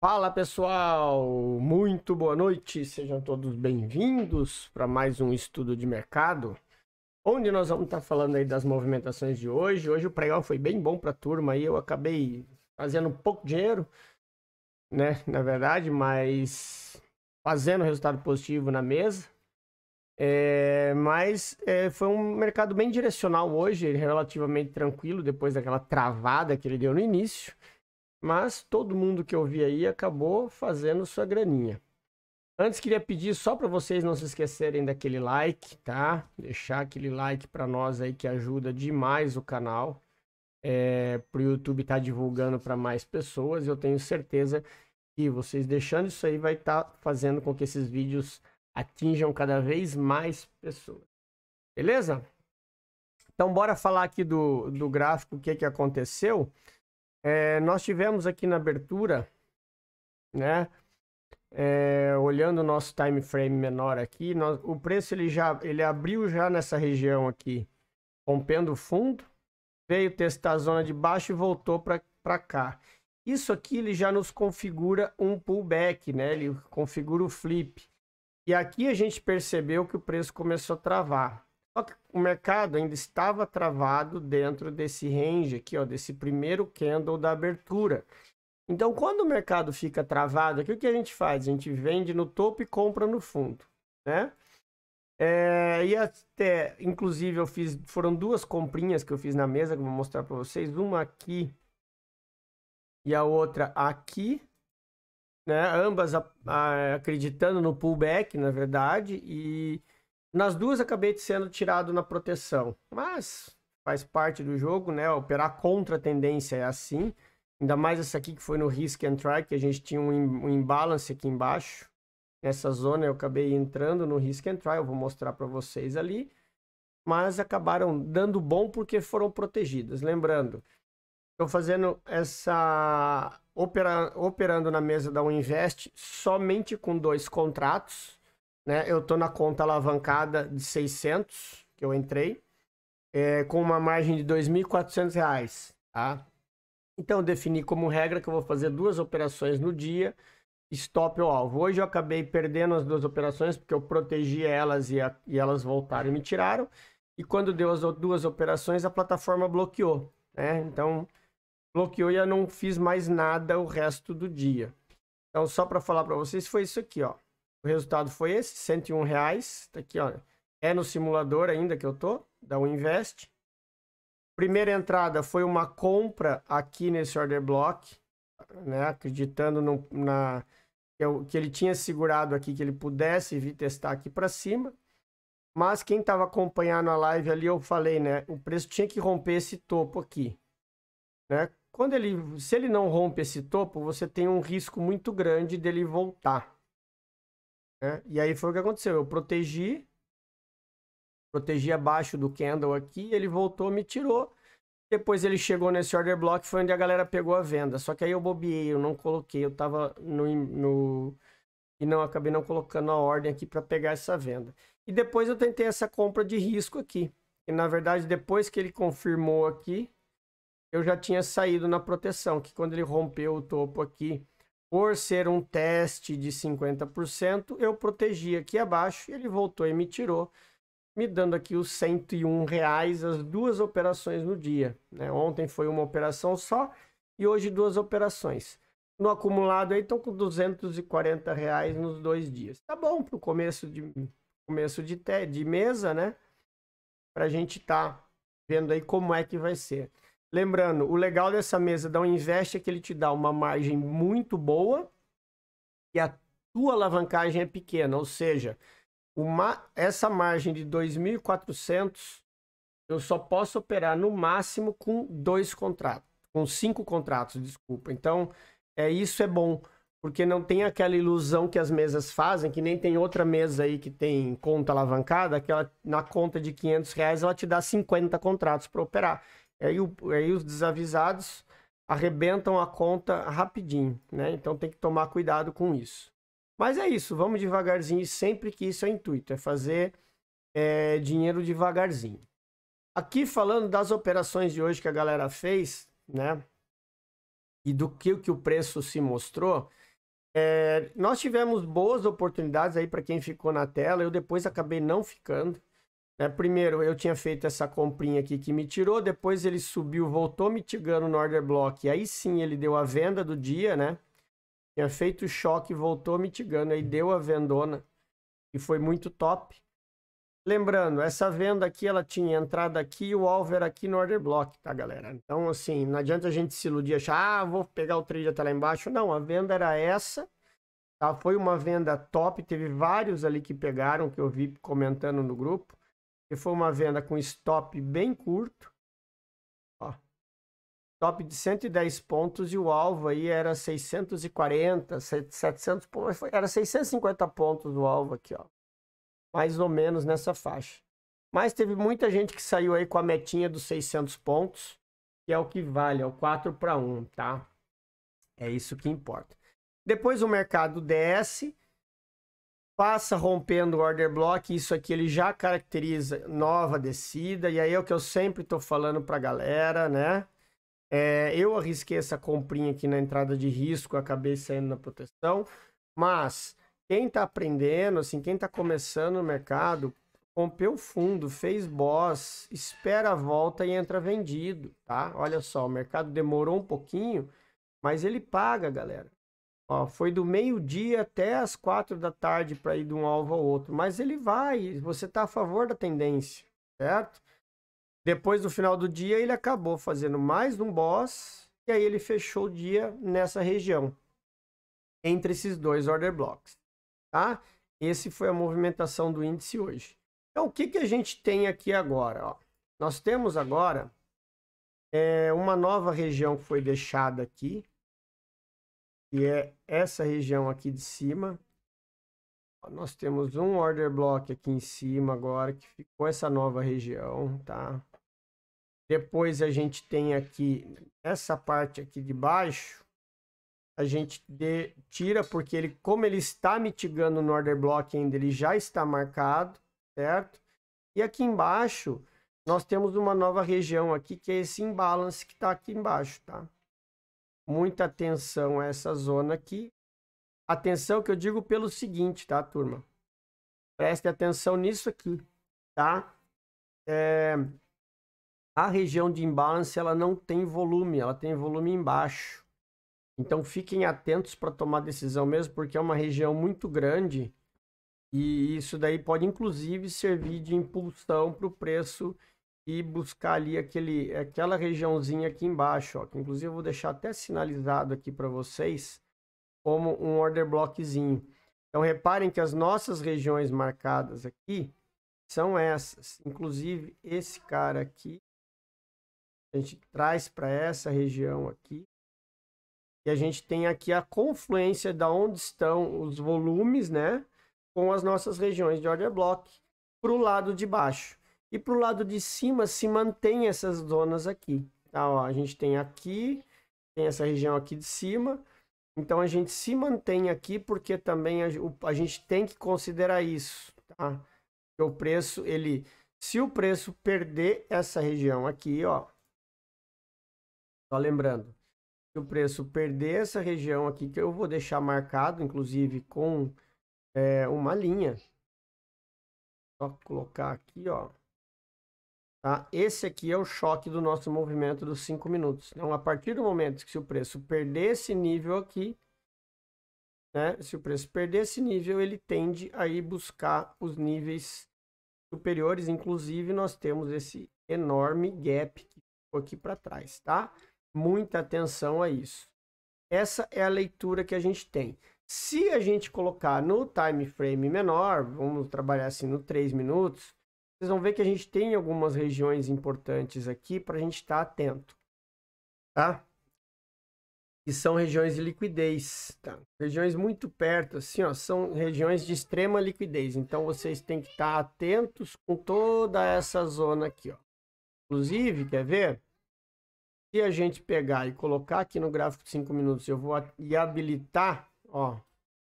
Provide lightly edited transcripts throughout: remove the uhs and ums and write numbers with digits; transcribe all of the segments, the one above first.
Fala pessoal, muito boa noite, sejam todos bem-vindos para mais um estudo de mercado, onde nós vamos estar falando aí das movimentações de hoje. Hoje o pregão foi bem bom para a turma aí, eu acabei fazendo pouco dinheiro, né, na verdade, mas fazendo resultado positivo na mesa. Foi um mercado bem direcional hoje, relativamente tranquilo, depois daquela travada que ele deu no início. Mas todo mundo que eu vi aí acabou fazendo sua graninha. Antes queria pedir só para vocês não se esquecerem daquele like, tá? Deixar aquele like para nós aí que ajuda demais o canal. Pro YouTube estar divulgando para mais pessoas. Eu tenho certeza que vocês deixando isso aí vai estar fazendo com que esses vídeos atinjam cada vez mais pessoas. Beleza? Então bora falar aqui do gráfico, o que aconteceu. Nós tivemos aqui na abertura, né? Olhando o nosso time frame menor aqui, o preço ele abriu já nessa região aqui, rompendo o fundo, veio testar a zona de baixo e voltou para cá. Isso aqui ele já nos configura um pullback, né? Ele configura o flip. E aqui a gente percebeu que o preço começou a travar. Só que o mercado ainda estava travado dentro desse range aqui, ó, desse primeiro candle da abertura. Então, quando o mercado fica travado, aqui o que a gente faz? A gente vende no topo e compra no fundo, né? E até, inclusive, foram duas comprinhas que eu fiz na mesa, que eu vou mostrar para vocês. Uma aqui e a outra aqui, né? Ambas acreditando no pullback, na verdade, e nas duas acabei sendo tirado na proteção, mas faz parte do jogo, né? Operar contra a tendência é assim, ainda mais essa aqui que foi no Risk and Try, que a gente tinha um imbalance aqui embaixo, nessa zona eu acabei entrando no Risk and Try, eu vou mostrar para vocês ali, mas acabaram dando bom porque foram protegidas. Lembrando, estou fazendo essa operando na mesa da Uninvest somente com 2 contratos, né? Eu estou na conta alavancada de 600 que eu entrei, com uma margem de R$ 2.400, tá? Então eu defini como regra que eu vou fazer 2 operações no dia, stop ou alvo. Hoje eu acabei perdendo as 2 operações porque eu protegi elas e elas voltaram e me tiraram. E quando deu as 2 operações, a plataforma bloqueou, né? Então bloqueou e eu não fiz mais nada o resto do dia. Então só para falar para vocês, foi isso aqui, ó. O resultado foi esse, R$ 101. Tá aqui, ó. É no simulador ainda que eu tô, da Uninvest. Primeira entrada foi uma compra aqui nesse order block, né? Acreditando que ele tinha segurado aqui, que ele pudesse vir testar aqui para cima. Mas quem estava acompanhando a live ali, eu falei, né? O preço tinha que romper esse topo aqui, né? Se ele não rompe esse topo, você tem um risco muito grande dele voltar, né? E aí foi o que aconteceu. Eu protegi abaixo do candle aqui, ele voltou, me tirou. Depois ele chegou nesse order block, foi onde a galera pegou a venda. Só que aí eu bobeei, eu não coloquei, eu tava e não acabei não colocando a ordem aqui para pegar essa venda. E depois eu tentei essa compra de risco aqui. E na verdade, depois que ele confirmou aqui, eu já tinha saído na proteção, que quando ele rompeu o topo aqui, por ser um teste de 50%, eu protegi aqui abaixo e ele voltou e me tirou, me dando aqui os R$ 101, as 2 operações no dia, né? Ontem foi uma operação só e hoje 2 operações. No acumulado aí estão com R$ 240 nos 2 dias. Tá bom para o começo de mesa, né? Para a gente tá vendo aí como é que vai ser. Lembrando, o legal dessa mesa da Uninvest é que ele te dá uma margem muito boa e a tua alavancagem é pequena, ou seja, essa margem de 2.400 eu só posso operar no máximo com 2 contratos, com 5 contratos, desculpa. Então, isso é bom, porque não tem aquela ilusão que as mesas fazem, que nem tem outra mesa aí que tem conta alavancada, que ela, na conta de R$ 500 ela te dá 50 contratos para operar. Aí os desavisados arrebentam a conta rapidinho, né? Então tem que tomar cuidado com isso. Mas é isso, vamos devagarzinho, sempre que isso é o intuito, é fazer dinheiro devagarzinho. Aqui falando das operações de hoje que a galera fez, né? E do que o preço se mostrou, Nós tivemos boas oportunidades aí para quem ficou na tela, eu depois acabei não ficando. Primeiro, eu tinha feito essa comprinha aqui que me tirou, depois ele subiu, voltou mitigando no order block, e aí sim ele deu a venda do dia, né? Tinha feito o choque, voltou mitigando, aí deu a vendona, e foi muito top. Lembrando, essa venda aqui, ela tinha entrada aqui e o alvo era aqui no order block, tá, galera? Então, assim, não adianta a gente se iludir, achar, vou pegar o trade até lá embaixo. Não, a venda era essa, tá? Foi uma venda top, teve vários ali que pegaram, que eu vi comentando no grupo. E foi uma venda com stop bem curto, ó. Top de 110 pontos e o alvo aí era 640, 700 pontos, era 650 pontos o alvo aqui, ó. Mais ou menos nessa faixa. Mas teve muita gente que saiu aí com a metinha dos 600 pontos, que é o que vale, é o 4-1, tá? É isso que importa. Depois o mercado desce, passa rompendo o order block, isso aqui ele já caracteriza nova descida, e aí é o que eu sempre tô falando pra galera, né? Eu arrisquei essa comprinha aqui na entrada de risco, acabei saindo na proteção, mas quem tá aprendendo, assim, quem tá começando no mercado, rompeu fundo, fez boss, espera a volta e entra vendido, tá? Olha só, o mercado demorou um pouquinho, mas ele paga, galera. Ó, foi do meio-dia até as 4 da tarde para ir de um alvo ao outro, mas ele vai, você tá a favor da tendência, certo? Depois, no final do dia, ele acabou fazendo mais um boss, e aí ele fechou o dia nessa região, entre esses dois order blocks, tá? Esse foi a movimentação do índice hoje. Então, o que a gente tem aqui agora? Ó? Nós temos agora uma nova região que foi deixada aqui, que é essa região aqui de cima. Nós temos um order block aqui em cima agora, que ficou essa nova região, tá? Depois a gente tem aqui essa parte aqui de baixo, a gente tira porque ele, como ele está mitigando no order block ainda, ele já está marcado, certo? E aqui embaixo nós temos uma nova região aqui, que é esse imbalance que está aqui embaixo, tá? Muita atenção a essa zona aqui. Atenção que eu digo pelo seguinte, tá, turma? Preste atenção nisso aqui, tá? A região de imbalance, ela não tem volume, ela tem volume embaixo. Então, fiquem atentos para tomar decisão mesmo, porque é uma região muito grande e isso daí pode, inclusive, servir de impulsão para o preço e buscar ali aquela regiãozinha aqui embaixo, ó, que inclusive eu vou deixar até sinalizado aqui para vocês como um order blockzinho. Então, reparem que as nossas regiões marcadas aqui são essas. Inclusive, esse cara aqui, a gente traz para essa região aqui. E a gente tem aqui a confluência de onde estão os volumes, né? Com as nossas regiões de order block para o lado de baixo. E para o lado de cima se mantém essas zonas aqui. Tá? Ó, a gente tem aqui, tem essa região aqui de cima. Então a gente se mantém aqui porque também a gente tem que considerar isso. Tá? O preço, se o preço perder essa região aqui, ó. Só lembrando. Se o preço perder essa região aqui, que eu vou deixar marcado, inclusive, com uma linha. Só colocar aqui, ó. Tá? Esse aqui é o choque do nosso movimento dos 5 minutos. Então, a partir do momento que se o preço perder esse nível aqui, né? Se o preço perder esse nível, ele tende a ir buscar os níveis superiores. Inclusive, nós temos esse enorme gap que ficou aqui para trás, tá? Muita atenção a isso. Essa é a leitura que a gente tem. Se a gente colocar no time frame menor, vamos trabalhar assim no 3 minutos, vocês vão ver que a gente tem algumas regiões importantes aqui para a gente estar atento, tá? Que são regiões de liquidez, tá? Regiões muito perto, assim, ó, são regiões de extrema liquidez. Então, vocês têm que estar atentos com toda essa zona aqui, ó. Inclusive, quer ver? Se a gente pegar e colocar aqui no gráfico de 5 minutos, eu vou habilitar, ó,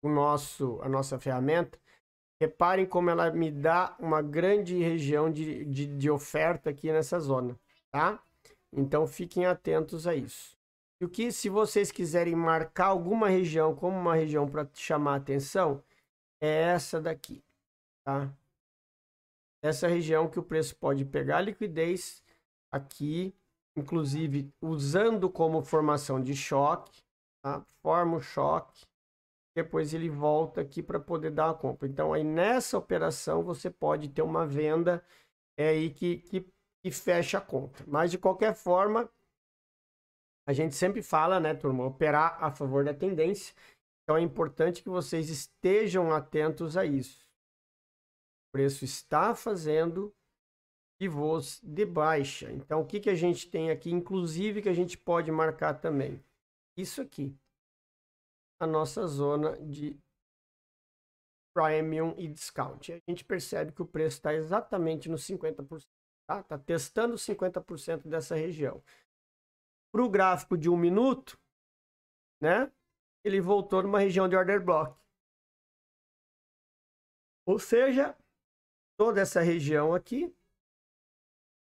a nossa ferramenta. Reparem como ela me dá uma grande região de oferta aqui nessa zona, tá? Então, fiquem atentos a isso. Se o que, se vocês quiserem marcar alguma região como uma região para chamar a atenção, é essa daqui, tá? Essa região que o preço pode pegar a liquidez aqui, inclusive usando como formação de choque, tá? Forma o choque, depois ele volta aqui para poder dar a compra. Então, aí nessa operação você pode ter uma venda aí que fecha a conta. Mas, de qualquer forma, a gente sempre fala, né, turma, operar a favor da tendência. Então, é importante que vocês estejam atentos a isso. O preço está fazendo pivôs de baixa. Então, o que a gente tem aqui, inclusive, que a gente pode marcar também? Isso aqui. A nossa zona de premium e discount. A gente percebe que o preço está exatamente nos 50%. Tá? Tá testando 50% dessa região. Para o gráfico de 1 minuto, né? Ele voltou numa região de order block. Ou seja, toda essa região aqui,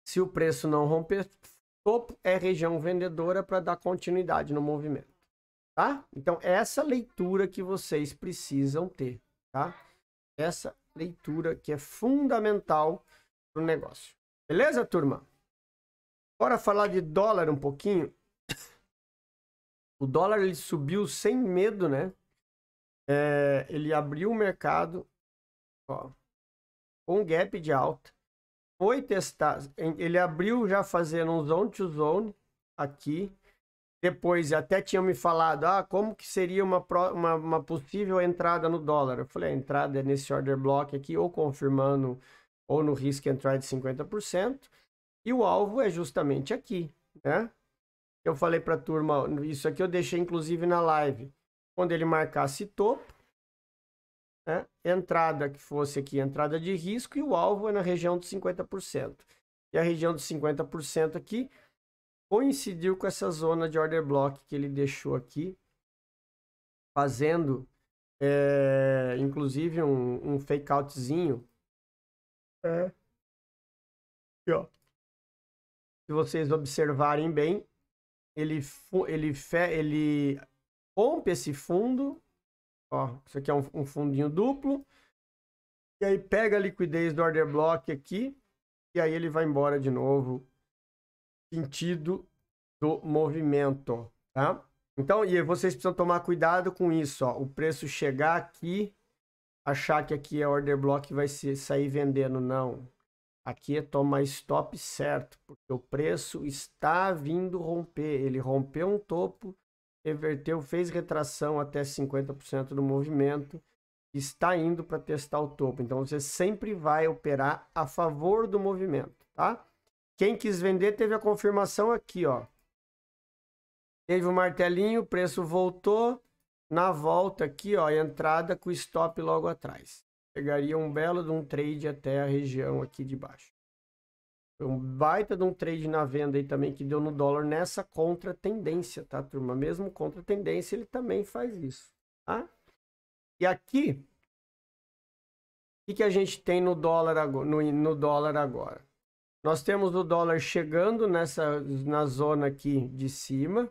se o preço não romper topo, é região vendedora para dar continuidade no movimento. Tá? Então, essa leitura que vocês precisam ter, tá? Essa leitura que é fundamental para o negócio. Beleza, turma? Bora falar de dólar um pouquinho. O dólar, ele subiu sem medo, né? Ele abriu o mercado, ó, com gap de alta. Foi testar, ele abriu já fazendo um zone to zone aqui. Depois até tinham me falado, como que seria uma possível entrada no dólar? Eu falei, a entrada é nesse order block aqui, ou confirmando, ou no risk entrar de 50%. E o alvo é justamente aqui, né? Eu falei para a turma, isso aqui eu deixei inclusive na live. Quando ele marcasse topo, né? Entrada que fosse aqui, entrada de risco, e o alvo é na região de 50%. E a região de 50% aqui coincidiu com essa zona de order block que ele deixou aqui, fazendo inclusive um fake outzinho. Aqui, ó. Se vocês observarem bem, ele rompe esse fundo, ó, isso aqui é um fundinho duplo, e aí pega a liquidez do order block aqui, e aí ele vai embora de novo, sentido do movimento, tá? Então, e vocês precisam tomar cuidado com isso, ó, o preço chegar aqui, achar que aqui é order block e vai sair vendendo, não. Aqui é tomar stop certo, porque o preço está vindo romper. Ele rompeu um topo, reverteu, fez retração até 50% do movimento, está indo para testar o topo. Então, você sempre vai operar a favor do movimento, tá? Quem quis vender teve a confirmação aqui, ó. Teve o martelinho, o preço voltou. Na volta aqui, ó, entrada com stop logo atrás. Pegaria um belo de um trade até a região aqui de baixo. Foi um baita de um trade na venda aí também que deu no dólar nessa contra-tendência, tá, turma? Mesmo contra-tendência, ele também faz isso, tá? E aqui, o que a gente tem no dólar agora? Nós temos o dólar chegando na zona aqui de cima.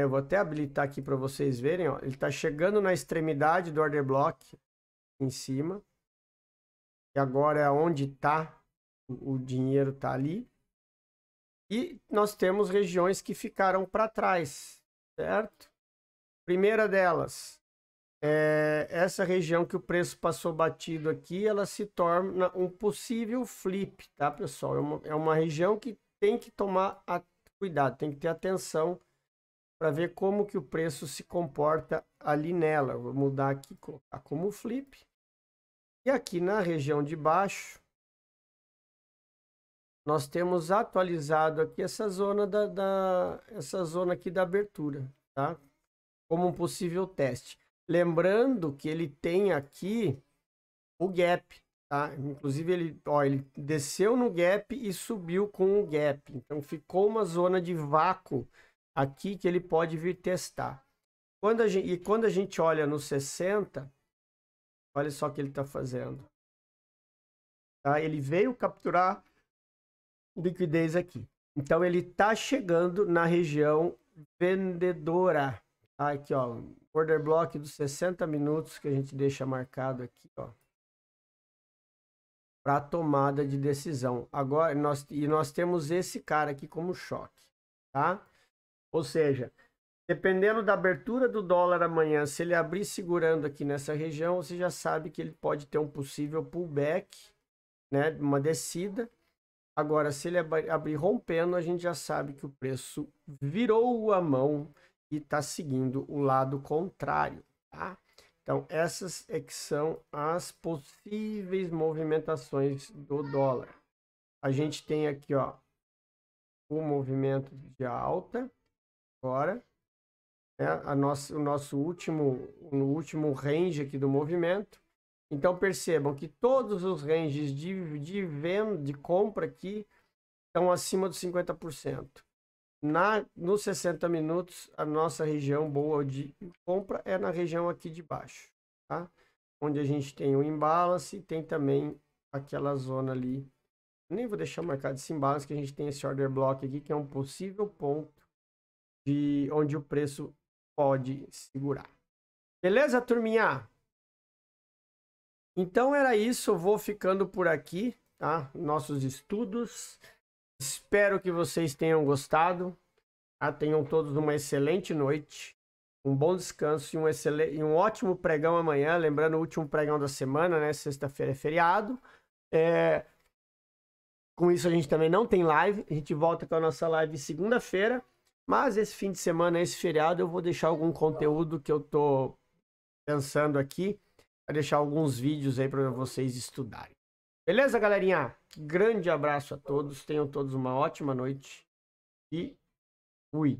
Vou até habilitar aqui para vocês verem, ó. Ele está chegando na extremidade do order block em cima. E agora é onde está o dinheiro, está ali. E nós temos regiões que ficaram para trás, certo? Primeira delas, essa região que o preço passou batido aqui, ela se torna um possível flip, tá, pessoal? É uma região que tem que tomar cuidado, tem que ter atenção para ver como que o preço se comporta ali nela. Vou mudar aqui, colocar como flip. E aqui na região de baixo, nós temos atualizado aqui essa zona essa zona aqui da abertura, tá? Como um possível teste. Lembrando que ele tem aqui o gap, tá? Inclusive ele desceu no gap e subiu com o gap. Então ficou uma zona de vácuo aqui que ele pode vir testar. Quando a gente olha no 60, olha só o que ele está fazendo. Tá? Ele veio capturar liquidez aqui. Então ele está chegando na região vendedora. Aqui, ó, order block dos 60 minutos que a gente deixa marcado aqui, ó, para tomada de decisão. Agora, nós temos esse cara aqui como choque, tá? Ou seja, dependendo da abertura do dólar amanhã, se ele abrir segurando aqui nessa região, você já sabe que ele pode ter um possível pullback, né, uma descida. Agora, se ele abrir rompendo, a gente já sabe que o preço virou a mão e está seguindo o lado contrário, tá? Então, essas é que são as possíveis movimentações do dólar. A gente tem aqui, ó, o movimento de alta, agora, né? O nosso último range aqui do movimento. Então, percebam que todos os ranges de venda, de compra aqui, estão acima dos 50%. Nos 60 minutos, a nossa região boa de compra é na região aqui de baixo, tá? Onde a gente tem o imbalance e tem também aquela zona ali. Nem vou deixar marcado esse imbalance, que a gente tem esse order block aqui, que é um possível ponto de onde o preço pode segurar. Beleza, turminha? Então era isso, eu vou ficando por aqui, tá? Nossos estudos. Espero que vocês tenham gostado. Tá? Tenham todos uma excelente noite, um bom descanso e um ótimo pregão amanhã. Lembrando, o último pregão da semana, né? Sexta-feira é feriado. Com isso a gente também não tem live. A gente volta com a nossa live segunda-feira. Mas esse fim de semana, esse feriado, eu vou deixar algum conteúdo que eu tô pensando aqui. Vou deixar alguns vídeos aí para vocês estudarem. Beleza, galerinha? Grande abraço a todos. Tenham todos uma ótima noite. E fui.